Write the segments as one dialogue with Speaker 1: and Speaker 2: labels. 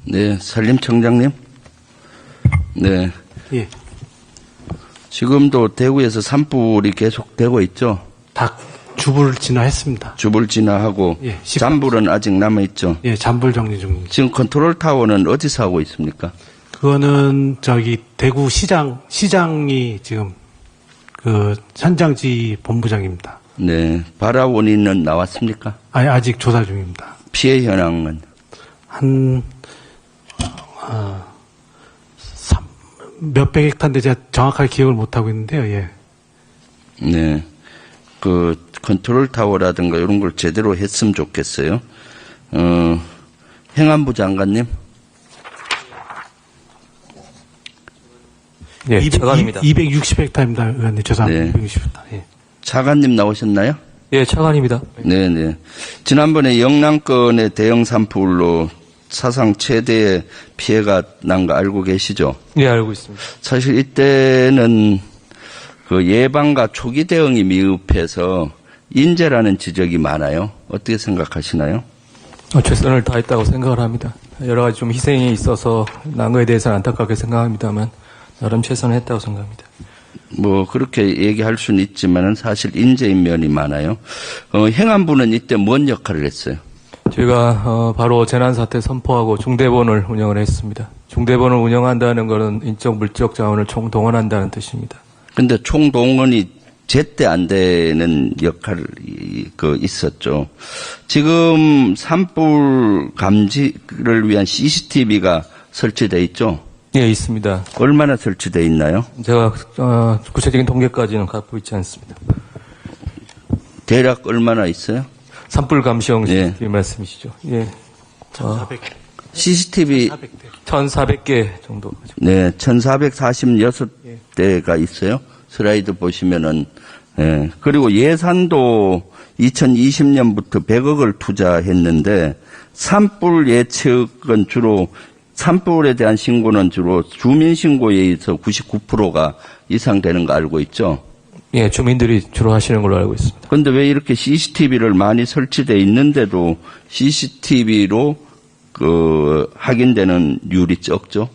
Speaker 1: 네, 산림청장님. 네.
Speaker 2: 예.
Speaker 1: 지금도 대구에서 산불이 계속되고 있죠.
Speaker 2: 다 주불 진화했습니다.
Speaker 1: 주불 진화하고
Speaker 2: 예,
Speaker 1: 잔불은 아직 남아 있죠.
Speaker 2: 예, 잔불 정리 중입니다.
Speaker 1: 지금 컨트롤 타워는 어디서 하고 있습니까?
Speaker 2: 그거는 저기 대구 시장이 지금 그 현장지 본부장입니다.
Speaker 1: 네, 발화 원인은 나왔습니까?
Speaker 2: 아니, 아직 조사 중입니다.
Speaker 1: 피해 현황은
Speaker 2: 몇백 헥타인데 제가 정확하게 기억을 못 하고 있는데요. 예.
Speaker 1: 네, 그 컨트롤 타워라든가 이런 걸 제대로 했으면 좋겠어요. 행안부 장관님.
Speaker 3: 네, 차관입니다.
Speaker 2: 260헥타입니다. 의원님, 죄송합니다.
Speaker 1: 네.
Speaker 2: 260헥타. 예.
Speaker 1: 차관님 나오셨나요?
Speaker 3: 예, 차관입니다.
Speaker 1: 네네. 지난번에 영남권의 대형 산불로 사상 최대의 피해가 난 거 알고 계시죠?
Speaker 3: 예, 알고 있습니다.
Speaker 1: 사실 이때는 그 예방과 초기 대응이 미흡해서 인재라는 지적이 많아요. 어떻게 생각하시나요?
Speaker 3: 최선을 다했다고 생각을 합니다. 여러 가지 좀 희생이 있어서 난 거에 대해서는 안타깝게 생각합니다만 나름 최선을 했다고 생각합니다.
Speaker 1: 뭐 그렇게 얘기할 수는 있지만은 사실 인재인 면이 많아요. 행안부는 이때 뭔 역할을 했어요?
Speaker 3: 저희가 바로 재난사태 선포하고 중대본을 운영을 했습니다. 중대본을 운영한다는 것은 인적 물적 자원을 총동원한다는 뜻입니다.
Speaker 1: 근데 총동원이 제때 안 되는 역할이 있었죠. 지금 산불 감지를 위한 CCTV가 설치되어 있죠?
Speaker 3: 예, 있습니다.
Speaker 1: 얼마나 설치되어 있나요?
Speaker 3: 제가 구체적인 통계까지는 갖고 있지 않습니다.
Speaker 1: 대략 얼마나 있어요?
Speaker 3: 산불 감시용
Speaker 1: 예.
Speaker 3: CCTV 말씀이시죠? 예.
Speaker 2: 1,400.
Speaker 1: CCTV
Speaker 3: 1,400개 정도.
Speaker 1: 네, 1,446대가 있어요. 슬라이드 보시면은, 예. 그리고 예산도 2020년부터 100억을 투자했는데, 산불 예측은 주로, 산불에 대한 신고는 주로 주민신고에 의해서 99%가 이상 되는 거 알고 있죠?
Speaker 3: 예, 주민들이 주로 하시는 걸로 알고 있습니다.
Speaker 1: 그런데 왜 이렇게 CCTV를 많이 설치되어 있는데도 CCTV로 확인되는 률이 적죠?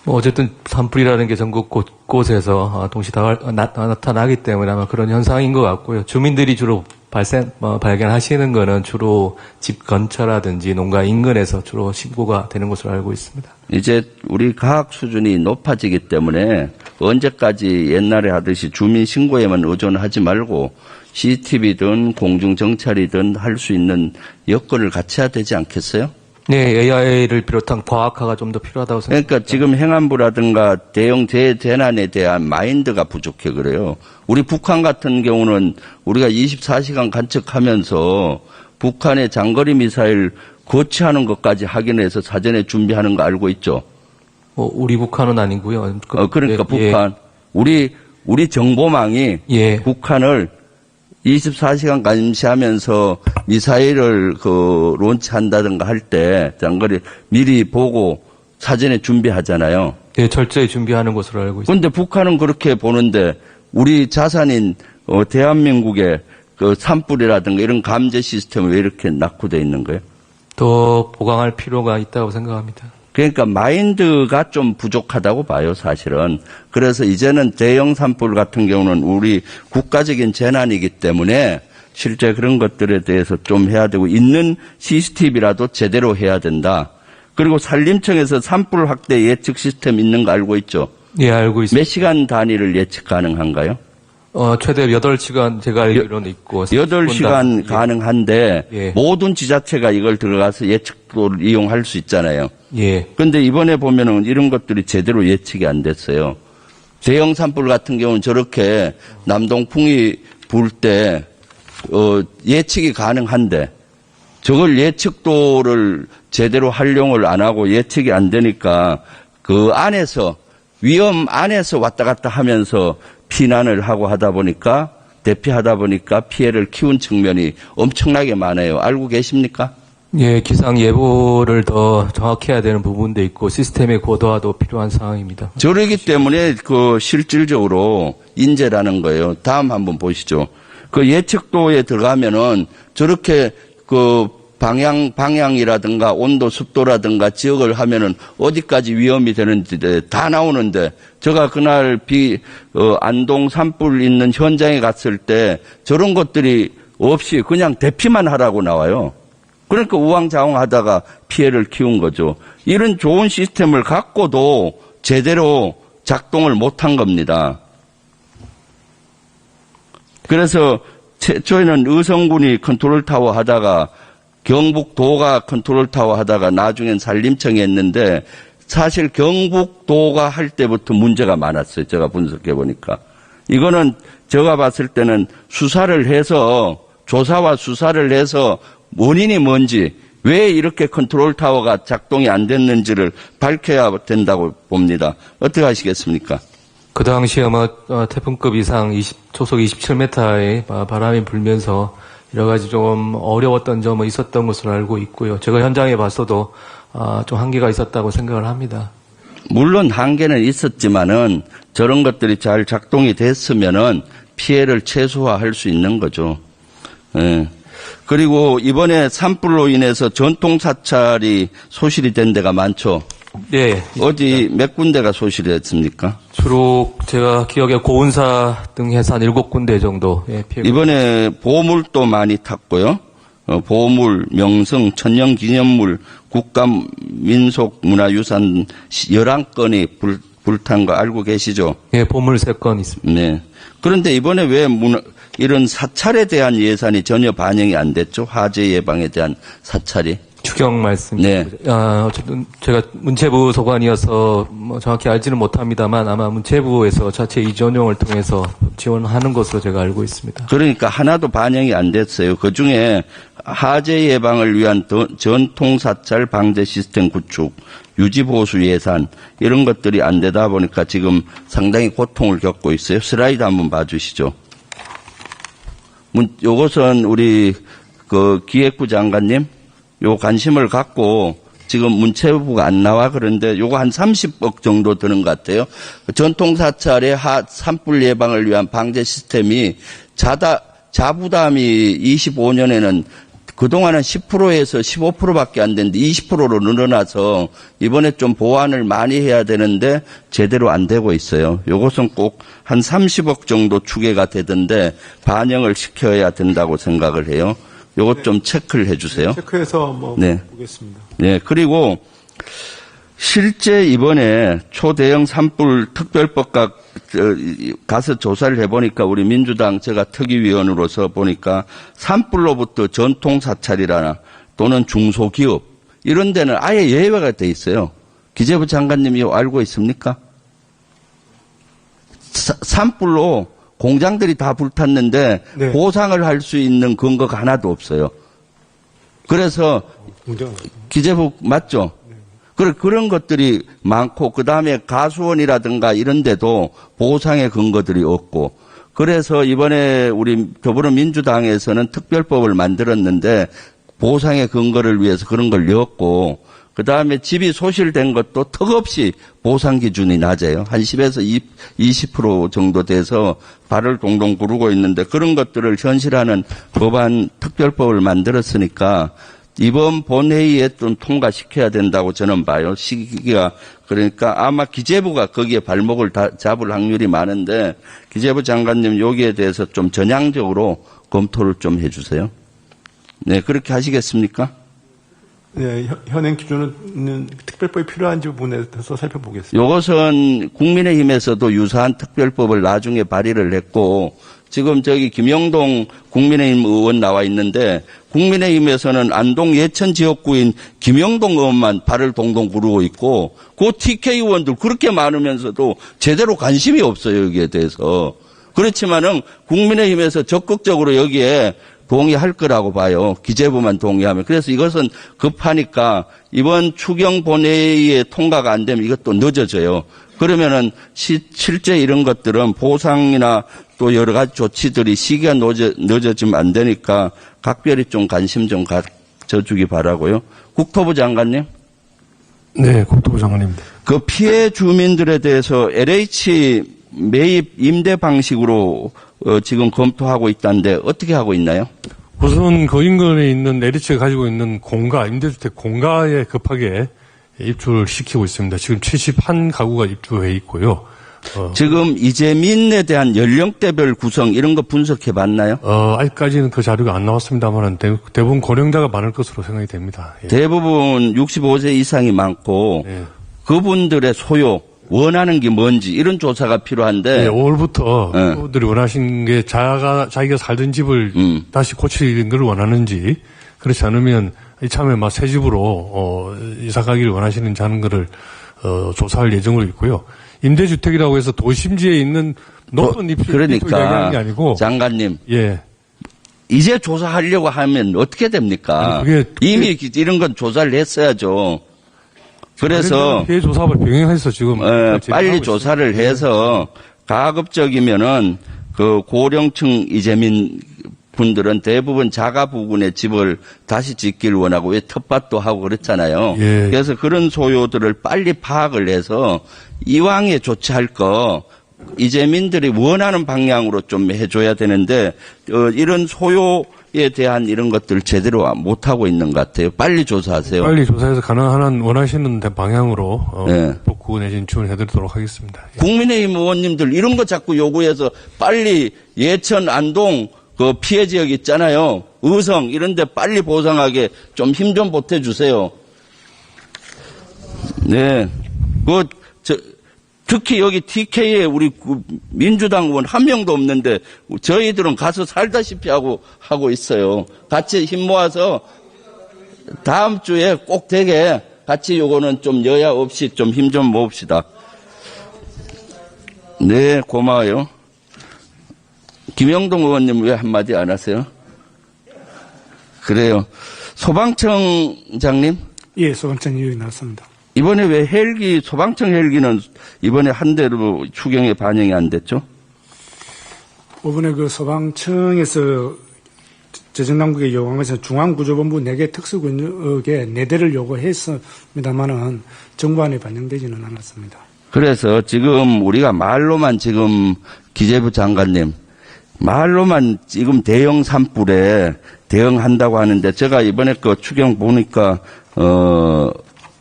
Speaker 3: 어쨌든 산불이라는 게 전국 곳곳에서 동시 나타나기 때문에 아마 그런 현상인 것 같고요. 주민들이 주로 발견하시는 거는 주로 집 근처라든지 농가 인근에서 주로 신고가 되는 것으로 알고 있습니다.
Speaker 1: 이제 우리 과학 수준이 높아지기 때문에 언제까지 옛날에 하듯이 주민 신고에만 의존하지 말고 CCTV든 공중정찰이든 할 수 있는 여건을 갖춰야 되지 않겠어요?
Speaker 3: 네, AI를 비롯한 과학화가 좀 더 필요하다고 생각합니다.
Speaker 1: 그러니까 지금 행안부라든가 대형 재난에 대한 마인드가 부족해 그래요. 우리 북한 같은 경우는 우리가 24시간 관측하면서 북한의 장거리 미사일 거치하는 것까지 확인해서 사전에 준비하는 거 알고 있죠?
Speaker 3: 우리 북한은 아니고요.
Speaker 1: 그러니까 북한. 우리 정보망이
Speaker 3: 예.
Speaker 1: 북한을 24시간 감시하면서 미사일을 론치한다든가 할 때 장거리 미리 보고 사전에 준비하잖아요.
Speaker 3: 예, 철저히 준비하는 것으로 알고 있습니다.
Speaker 1: 그런데 북한은 그렇게 보는데 우리 자산인 대한민국의 산불이라든가 이런 감지 시스템이 왜 이렇게 낙후되어 있는 거예요?
Speaker 3: 더 보강할 필요가 있다고 생각합니다.
Speaker 1: 그러니까 마인드가 좀 부족하다고 봐요, 사실은. 그래서 이제는 대형 산불 같은 경우는 우리 국가적인 재난이기 때문에 실제 그런 것들에 대해서 좀 해야 되고 있는 CCTV라도 제대로 해야 된다. 그리고 산림청에서 산불 확대 예측 시스템 있는 거 알고 있죠?
Speaker 3: 예, 알고 있습니다.
Speaker 1: 몇 시간 단위를 예측 가능한가요?
Speaker 3: 최대 8시간 제가 알기로는 있고
Speaker 1: 8시간 가능한데
Speaker 3: 예.
Speaker 1: 모든 지자체가 이걸 들어가서 예측도를 이용할 수 있잖아요.
Speaker 3: 예.
Speaker 1: 그런데 이번에 보면은 이런 것들이 제대로 예측이 안 됐어요. 대형 산불 같은 경우는 저렇게 남동풍이 불 때 예측이 가능한데 저걸 예측도를 제대로 활용을 안 하고 예측이 안 되니까 그 안에서 위험 안에서 왔다 갔다 하면서 피난을 하고 하다 보니까 대피하다 보니까 피해를 키운 측면이 엄청나게 많아요. 알고 계십니까?
Speaker 3: 예, 기상 예보를 더 정확히 해야 되는 부분도 있고 시스템의 고도화도 필요한 상황입니다.
Speaker 1: 저러기 때문에 실질적으로 인재라는 거예요. 다음 한번 보시죠. 예측도에 들어가면은 저렇게 방향이라든가 온도, 습도라든가 지역을 하면은 어디까지 위험이 되는지 다 나오는데 제가 그날 안동 산불 있는 현장에 갔을 때 저런 것들이 없이 그냥 대피만 하라고 나와요. 그러니까 우왕좌왕하다가 피해를 키운 거죠. 이런 좋은 시스템을 갖고도 제대로 작동을 못한 겁니다. 그래서 최초에는 의성군이 컨트롤타워 하다가 경북도가 컨트롤타워 하다가 나중엔 산림청이 했는데 사실 경북도가 할 때부터 문제가 많았어요. 제가 분석해 보니까. 이거는 제가 봤을 때는 수사를 해서 조사와 수사를 해서 원인이 뭔지 왜 이렇게 컨트롤타워가 작동이 안 됐는지를 밝혀야 된다고 봅니다. 어떻게 하시겠습니까?
Speaker 3: 그 당시에 아마 태풍급 이상 초속 27m의 바람이 불면서 여러 가지 좀 어려웠던 점은 있었던 것으로 알고 있고요. 제가 현장에 봤어도 좀 한계가 있었다고 생각을 합니다.
Speaker 1: 물론 한계는 있었지만은 저런 것들이 잘 작동이 됐으면은 피해를 최소화할 수 있는 거죠. 예. 그리고 이번에 산불로 인해서 전통 사찰이 소실이 된 데가 많죠.
Speaker 3: 네.
Speaker 1: 어디 몇 군데가 소실이 됐습니까?
Speaker 3: 주로 제가 기억에 고운사 등 해서 한 7군데 정도 피해가.
Speaker 1: 이번에 보물도 많이 탔고요. 보물, 명성, 천년기념물, 국가민속문화유산 11건이 불탄 거 알고 계시죠?
Speaker 3: 예, 보물 3건 있습니다.
Speaker 1: 네. 그런데 이번에 왜 이런 사찰에 대한 예산이 전혀 반영이 안 됐죠? 화재 예방에 대한 사찰이.
Speaker 3: 추경 말씀입니다.
Speaker 1: 네.
Speaker 3: 어쨌든 제가 문체부 소관이어서 정확히 알지는 못합니다만 아마 문체부에서 자체 이전용을 통해서 지원하는 것으로 제가 알고 있습니다.
Speaker 1: 그러니까 하나도 반영이 안 됐어요. 그중에 화재 예방을 위한 전통사찰 방제 시스템 구축, 유지보수 예산 이런 것들이 안 되다 보니까 지금 상당히 고통을 겪고 있어요. 슬라이드 한번 봐주시죠. 요것은 우리 기획부 장관님 요 관심을 갖고 지금 문체부가 안 나와 그런데 요거 한 30억 정도 드는 것 같아요. 전통사찰의 산불 예방을 위한 방제 시스템이 자부담이 25년에는 그동안은 10%에서 15%밖에 안 됐는데 20%로 늘어나서 이번에 좀 보완을 많이 해야 되는데 제대로 안 되고 있어요. 요것은 꼭 한 30억 정도 추계가 되던데 반영을 시켜야 된다고 생각을 해요. 요것 좀 체크를 해 주세요.
Speaker 2: 체크해서
Speaker 1: 네.
Speaker 2: 보겠습니다.
Speaker 1: 네. 그리고 실제 이번에 초대형 산불 특별법과 가서 조사를 해보니까 우리 민주당 제가 특위위원으로서 보니까 산불로부터 전통사찰이라나 또는 중소기업 이런 데는 아예 예외가 돼 있어요. 기재부 장관님이 알고 있습니까? 산불로 공장들이 다 불탔는데
Speaker 2: 네.
Speaker 1: 보상을 할 수 있는 근거가 하나도 없어요. 그래서 기재부 맞죠? 그런 것들이 많고 그다음에 가수원이라든가 이런 데도 보상의 근거들이 없고 그래서 이번에 우리 더불어민주당에서는 특별법을 만들었는데 보상의 근거를 위해서 그런 걸 넣었고 그다음에 집이 소실된 것도 턱없이 보상 기준이 낮아요. 한 10에서 20% 정도 돼서 발을 동동 구르고 있는데 그런 것들을 현실화하는 법안 특별법을 만들었으니까 이번 본회의에 좀 통과시켜야 된다고 저는 봐요. 시기가. 그러니까 아마 기재부가 거기에 발목을 잡을 확률이 많은데 기재부 장관님 여기에 대해서 좀 전향적으로 검토를 좀 해 주세요. 네, 그렇게 하시겠습니까?
Speaker 2: 네, 현행 기준은 특별법이 필요한지 부분에 대해서 살펴보겠습니다.
Speaker 1: 이것은 국민의힘에서도 유사한 특별법을 나중에 발의를 했고 지금 저기 김영동 국민의힘 의원 나와 있는데 국민의힘에서는 안동 예천 지역구인 김영동 의원만 발을 동동 구르고 있고 그 TK 의원들 그렇게 많으면서도 제대로 관심이 없어요 여기에 대해서. 그렇지만은 국민의힘에서 적극적으로 여기에 동의할 거라고 봐요. 기재부만 동의하면. 그래서 이것은 급하니까 이번 추경 본회의에 통과가 안 되면 이것도 늦어져요. 그러면은 실제 이런 것들은 보상이나 또 여러 가지 조치들이 시기가 늦어지면 안 되니까 각별히 좀 관심 좀 가져주기 바라고요. 국토부 장관님.
Speaker 4: 네, 국토부 장관입니다.
Speaker 1: 그 피해 주민들에 대해서 LH 매입 임대 방식으로 지금 검토하고 있다는데 어떻게 하고 있나요?
Speaker 4: 우선 그 인근에 있는 LH가 가지고 있는 공가, 임대주택 공가에 급하게 입주를 시키고 있습니다. 지금 71가구가 입주해 있고요.
Speaker 1: 지금 이재민에 대한 연령대별 구성 이런 거 분석해 봤나요?
Speaker 4: 아직까지는 그 자료가 안 나왔습니다만 대부분 고령자가 많을 것으로 생각이 됩니다. 예.
Speaker 1: 대부분 65세 이상이 많고
Speaker 4: 예.
Speaker 1: 그분들의 소요, 원하는 게 뭔지 이런 조사가 필요한데
Speaker 4: 예, 5월부터
Speaker 1: 예.
Speaker 4: 그분들이 원하신 게 자기가 살던 집을 다시 고치는 걸 원하는지, 그렇지 않으면 이참에 막 새 집으로 이사 가기를 원하시는지 하는 거를 조사할 예정으로 있고요. 임대주택이라고 해서 도심지에 있는 높은 입지를
Speaker 1: 그러니까
Speaker 4: 얘기하는 게 아니고,
Speaker 1: 장관님
Speaker 4: 예.
Speaker 1: 이제 조사하려고 하면 어떻게 됩니까?
Speaker 4: 아니, 그게
Speaker 1: 이미 이런 건 조사를 했어야죠. 그래서
Speaker 4: 피해 조사를 병행해서 지금
Speaker 1: 빨리 조사를 해서 가급적이면은 그 고령층 이재민 분들은 대부분 자가 부근의 집을 다시 짓기를 원하고 왜 텃밭도 하고 그렇잖아요.
Speaker 4: 예.
Speaker 1: 그래서 그런 소요들을 빨리 파악을 해서 이왕에 조치할 거 이재민들이 원하는 방향으로 좀 해줘야 되는데 이런 소요에 대한 이런 것들 제대로 못하고 있는 것 같아요. 빨리 조사하세요.
Speaker 4: 빨리 조사해서 가능한 한 원하시는 방향으로
Speaker 1: 네.
Speaker 4: 복구 내지는 지원해드리도록 하겠습니다. 예.
Speaker 1: 국민의힘 의원님들 이런 거 자꾸 요구해서 빨리 예천 안동 그 피해 지역 있잖아요. 의성 이런 데 빨리 보상하게 좀 힘 좀 보태주세요. 네. 특히 여기 TK에 우리 민주당 의원 한 명도 없는데 저희들은 가서 살다시피 하고 있어요. 같이 힘 모아서 다음 주에 꼭 되게 같이 요거는 좀 여야 없이 좀 힘 좀 모읍시다. 네, 고마워요. 김영동 의원님 왜 한마디 안 하세요? 그래요. 소방청장님?
Speaker 5: 예, 소방청 의혹이 나왔습니다.
Speaker 1: 이번에 왜 소방청 헬기는 이번에 한 대로 추경에 반영이 안 됐죠?
Speaker 5: 이번에 그 소방청에서 재정당국에 요구한 것은 중앙구조본부 4개 특수군역에 4대를 요구했습니다만은 정부안에 반영되지는 않았습니다.
Speaker 1: 그래서 지금 우리가 말로만 지금 기재부 장관님, 말로만 지금 대형 산불에 대응한다고 하는데 제가 이번에 그 추경 보니까,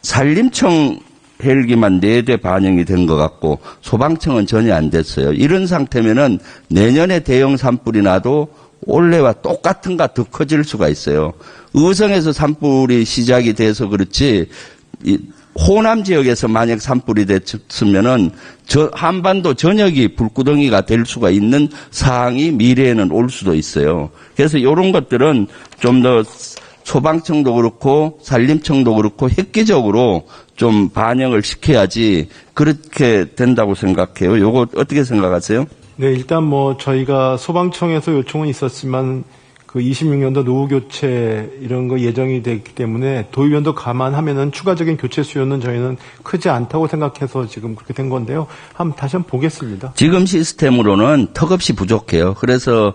Speaker 1: 산림청 헬기만 4대 반영이 된 것 같고 소방청은 전혀 안 됐어요. 이런 상태면은 내년에 대형 산불이 나도 올해와 똑같은가 더 커질 수가 있어요. 의성에서 산불이 시작이 돼서 그렇지 호남 지역에서 만약 산불이 됐으면은 한반도 전역이 불구덩이가 될 수가 있는 상황이 미래에는 올 수도 있어요. 그래서 이런 것들은 좀 더 소방청도 그렇고 산림청도 그렇고 획기적으로 좀 반영을 시켜야지 그렇게 된다고 생각해요. 요거 어떻게 생각하세요?
Speaker 2: 네, 일단 저희가 소방청에서 요청은 있었지만 그 26년도 노후 교체 이런 거 예정이 됐기 때문에 도의원도 감안하면은 추가적인 교체 수요는 저희는 크지 않다고 생각해서 지금 그렇게 된 건데요. 다시 한번 보겠습니다.
Speaker 1: 지금 시스템으로는 턱없이 부족해요. 그래서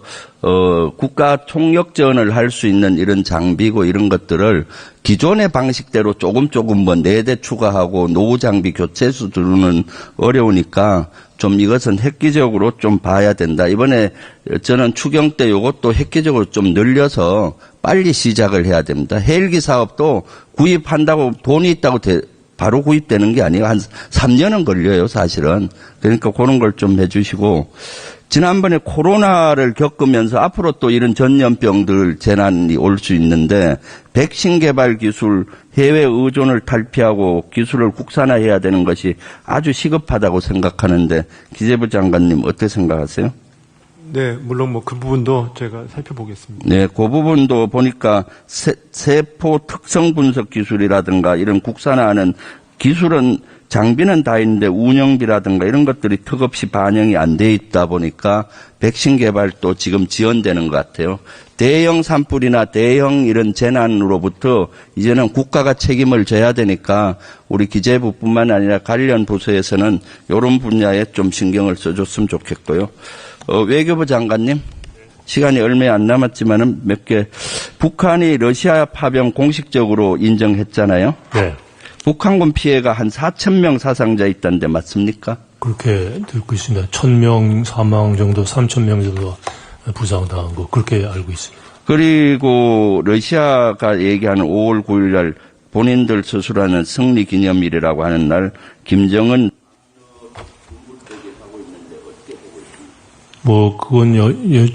Speaker 1: 국가 총력 지원을 할 수 있는 이런 장비고 이런 것들을 기존의 방식대로 조금 4대 추가하고 노후 장비 교체 수준은 어려우니까 좀 이것은 획기적으로 좀 봐야 된다. 이번에 저는 추경 때 이것도 획기적으로 좀 늘려서 빨리 시작을 해야 됩니다. 헬기 사업도 구입한다고 돈이 있다고 바로 구입되는 게 아니에요. 한 3년은 걸려요, 사실은. 그러니까 그런 걸 좀 해주시고 지난번에 코로나를 겪으면서 앞으로 또 이런 전염병들 재난이 올 수 있는데 백신 개발 기술, 해외 의존을 탈피하고 기술을 국산화해야 되는 것이 아주 시급하다고 생각하는데 기재부 장관님 어떻게 생각하세요?
Speaker 2: 네, 물론 그 부분도 제가 살펴보겠습니다.
Speaker 1: 네, 그 부분도 보니까 세포 특성 분석 기술이라든가 이런 국산화하는 기술은 장비는 다 있는데 운영비라든가 이런 것들이 턱없이 반영이 안 돼 있다 보니까 백신 개발도 지금 지연되는 것 같아요. 대형 산불이나 대형 이런 재난으로부터 이제는 국가가 책임을 져야 되니까 우리 기재부뿐만 아니라 관련 부서에서는 이런 분야에 좀 신경을 써줬으면 좋겠고요. 외교부 장관님, 시간이 얼마 안 남았지만은 몇 개, 북한이 러시아 파병 공식적으로 인정했잖아요.
Speaker 4: 네.
Speaker 1: 북한군 피해가 한 4,000명 사상자 있다는데 맞습니까?
Speaker 4: 그렇게 듣고 있습니다. 1,000명 사망 정도, 3,000명 정도 부상당한 거 그렇게 알고 있습니다.
Speaker 1: 그리고 러시아가 얘기하는 5월 9일 날 본인들 스스로하는 승리 기념일이라고 하는 날 김정은
Speaker 6: 뭐 그건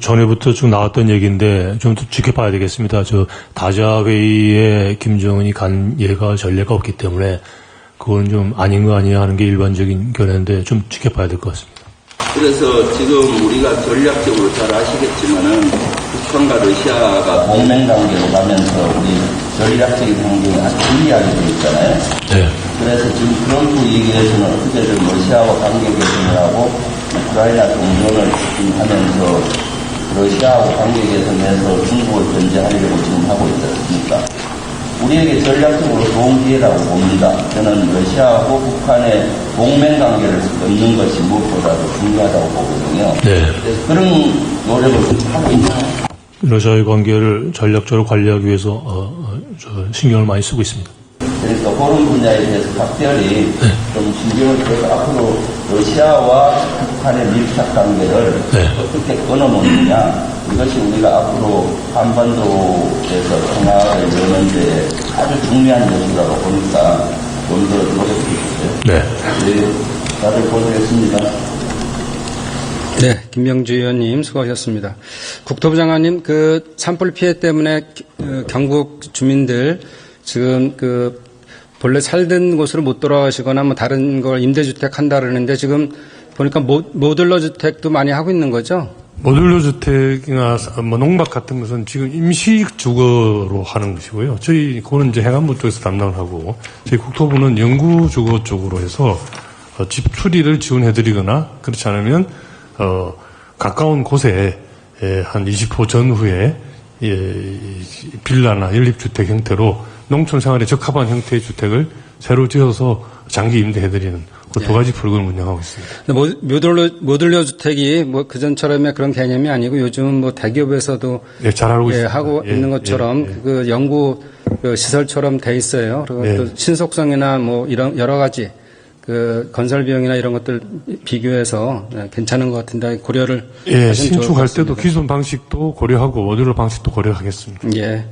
Speaker 6: 전에부터 쭉 나왔던 얘기인데 좀 더 지켜봐야 되겠습니다. 저 다자 회의에 김정은이 간 예가 전례가 없기 때문에 그건 좀 아닌 거 아니냐 하는 게 일반적인 견해인데 좀 지켜봐야 될 것 같습니다.
Speaker 1: 그래서 지금 우리가 전략적으로 잘 아시겠지만은 북한과 러시아가 동맹 관계로 가면서 우리 전략적인 환경이 아주 불리하게 되어 있잖아요.
Speaker 6: 네.
Speaker 1: 그래서 지금 트럼프 얘기에서는 어떻게든 러시아와 관계 개선을 하고 우크라이나 동전을 하면서 러시아하고 관계 개선해서 중국을 견제하려고 지금 하고 있지 않습니까? 우리에게 전략적으로 좋은 기회라고 봅니다. 저는 러시아하고 북한의 동맹 관계를 얻는 것이 무엇보다도 중요하다고 보거든요.
Speaker 6: 네.
Speaker 1: 그래서 그런 노력을 하고 있나요?
Speaker 6: 러시아의 관계를 전략적으로 관리하기 위해서 신경을 많이 쓰고 있습니다.
Speaker 1: 그러니까 그런 분야에 대해서 각별히 좀 신경을 써서 앞으로 러시아와 북한의 밀착 관계를 어떻게 끊어놓느냐, 이것이 우리가 앞으로 한반도에서 평화를 여는 데 아주 중요한 요소라고 보니까 좀 더 노력해 주세요.
Speaker 6: 네.
Speaker 1: 네, 다들 고생했습니다.
Speaker 7: 네, 김명주 의원님 수고하셨습니다. 국토부 장관님, 그 산불 피해 때문에 경북 주민들 지금 본래 살던 곳으로 못 돌아가시거나 뭐 다른 걸 임대주택 한다 그러는데 지금 보니까 모듈러 주택도 많이 하고 있는 거죠?
Speaker 4: 모듈러 주택이나 뭐 농막 같은 것은 지금 임시 주거로 하는 것이고요. 그거는 이제 행안부 쪽에서 담당을 하고, 저희 국토부는 영구 주거 쪽으로 해서 집 수리를 지원해드리거나 그렇지 않으면 가까운 곳에 한 20호 전후에 빌라나 연립주택 형태로 농촌 생활에 적합한 형태의 주택을 새로 지어서 장기 임대해드리는 그 두 가지 프로그램을 운영하고 있습니다.
Speaker 7: 모듈러 주택이 뭐 그전처럼의 그런 개념이 아니고 요즘은 뭐 대기업에서도
Speaker 4: 잘 알고 있습니다.
Speaker 7: 하고 있는 것처럼 그 연구 시설처럼 돼 있어요. 그리고 또 신속성이나 뭐 이런 여러 가지 그 건설 비용이나 이런 것들 비교해서 괜찮은 것 같은데 고려를 하시면 좋을 것
Speaker 4: 신축할
Speaker 7: 같습니다.
Speaker 4: 때도 기존 방식도 고려하고 모듈러 방식도 고려하겠습니다.
Speaker 7: 예.